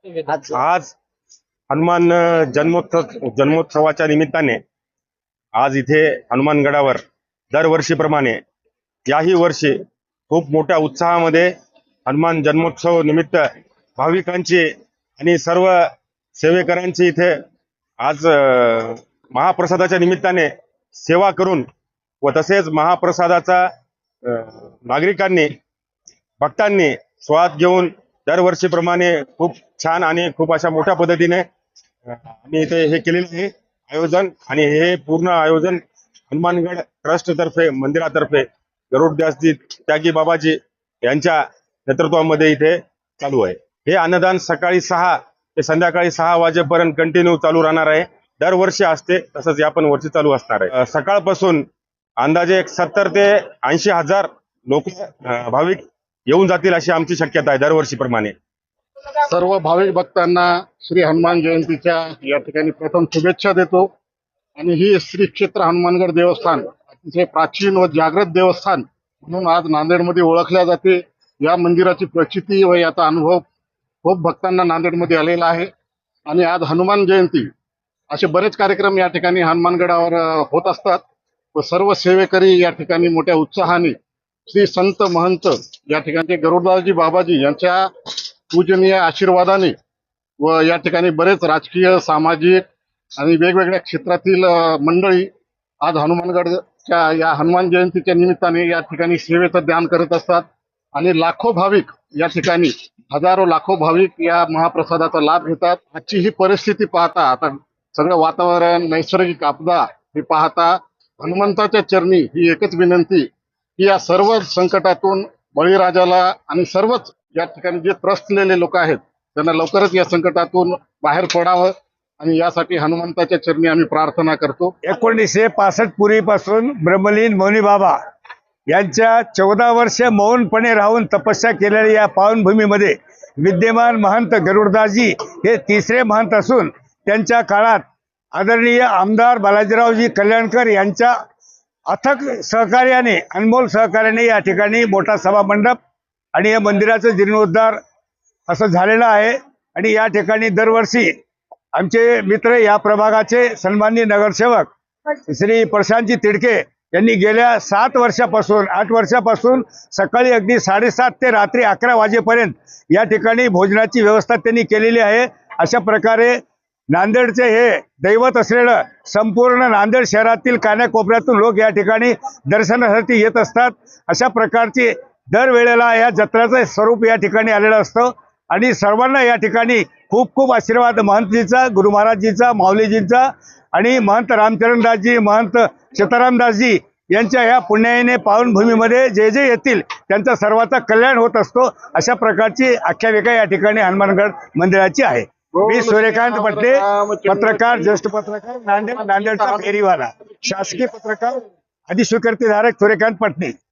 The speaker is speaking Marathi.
आज हनुमान जन्मोत्सवाच्या निमित्ताने आज इथे हनुमानगडावर दरवर्षीप्रमाणे याही वर्षी खूप मोठ्या उत्साहामध्ये हनुमान जन्मोत्सव निमित्त भाविकांची आणि सर्व सेवेकरांची इथे आज महाप्रसादाच्या निमित्ताने सेवा करून व तसेच महाप्रसादाचा नागरिकांनी भक्तांनी स्वाद घेऊन दरवर्षीप्रमाणे खूप छान आणि खूप अशा मोठ्या पद्धतीने आम्ही इथे हे केलेले आहे आयोजन. आणि हे पूर्ण आयोजन हनुमानगड ट्रस्ट तर्फे मंदिरातर्फे गरुडदासजी त्यागी बाबाजी यांच्या नेतृत्वामध्ये इथे चालू आहे. हे अन्नदान सकाळी 6 ते संध्याकाळी 6 वाजेपर्यंत कंटिन्यू चालू राहणार आहे. दरवर्षी असते तसंच या पण वर्षी चालू असणार आहे. सकाळपासून अंदाजे 70 ते 80 हजार लोक भाविक येऊन जातील अशी आमची शक्यता आहे दरवर्षीप्रमाणे. सर्व भाविक भक्तांना श्री हनुमान जयंतीच्या या ठिकाणी प्रथम शुभेच्छा देतो. आणि ही श्री क्षेत्र हनुमानगड देवस्थान अतिशय प्राचीन व जागृत देवस्थान म्हणून आज नांदेडमध्ये ओळखल्या जाते. या मंदिराची प्रचिती व याचा अनुभव खूप भक्तांना नांदेडमध्ये आलेला आहे. आणि आज हनुमान जयंती असे बरेच कार्यक्रम या ठिकाणी हनुमानगडावर होत असतात व सर्व सेवेकरी या ठिकाणी मोठ्या उत्साहाने श्री संत महंत या ठिकाणचे गरुडदासजी बाबाजी यांच्या पूजनीय आशीर्वादाने व या ठिकाणी बरेच राजकीय सामाजिक आणि वेगवेगळ्या क्षेत्रातील मंडळी आज हनुमानगडच्या या हनुमान जयंतीच्या निमित्ताने या ठिकाणी सेवेचं ध्यान करत असतात. आणि लाखो भाविक या ठिकाणी हजारो लाखो भाविक या महाप्रसादाचा लाभ घेतात. आजची ही परिस्थिती पाहता आता सगळं वातावरण नैसर्गिक आपदा हे पाहता हनुमंताच्या चरणी ही एकच विनंती की या सर्व संकटातून बळीराजाला आणि सर्वच या ठिकाणी जे त्रस्तलेले लोक आहेत त्यांना लवकरच या संकटातून बाहेर पडावं आणि यासाठी हनुमंताच्या चरणी आम्ही प्रार्थना करतो. 1965 पूर्वीपासून ब्रह्मलीन मौनी बाबा यांच्या 14 वर्ष मौनपणे राहून तपस्या केलेल्या या पावनभूमीमध्ये विद्यमान महंत गरुडदासजी हे तिसरे महंत असून त्यांच्या काळात आदरणीय आमदार बालाजीरावजी कल्याणकर यांच्या अथक सहकार्याने अनमोल सहकार्याने या ठिकाणी मोठा सभा मंडप आणि या मंदिराचं जीर्णोद्धार असं झालेलं आहे. आणि या ठिकाणी दरवर्षी आमचे मित्र या प्रभागाचे सन्माननीय नगरसेवक श्री प्रशांतजी तिडके यांनी गेल्या 8 वर्षापासून सकाळी अगदी 7:30 ते रात्री 11 वाजेपर्यंत या ठिकाणी भोजनाची व्यवस्था त्यांनी केलेली आहे. अशा प्रकारे नांदेडचे हे दैवत असलेलं संपूर्ण नांदेड शहरातील कानाकोपऱ्यातून लोक या ठिकाणी दर्शनासाठी येत असतात. अशा प्रकारची दरवेळेला या जत्रेचं स्वरूप या ठिकाणी आलेलं असतं. आणि सर्वांना या ठिकाणी खूप खूप आशीर्वाद महंतजीचा, गुरु महाराजजीचा, माऊलीजींचा आणि महंत रामचरणदासजी, महंत सीतारामदासजी यांच्या ह्या पुण्याईने पावनभूमीमध्ये जे जे येतील त्यांचा सर्वांचा कल्याण होत असतो. अशा प्रकारची आख्यायिका या ठिकाणी हनुमानगड मंदिराची आहे. मी सूर्यकांत पटले, पत्रकार, ज्येष्ठ पत्रकार, नांदेडचा फेरीवाला, शासकीय पत्रकार, अधिस्वीकृतीधारक सूर्यकांत पटणे.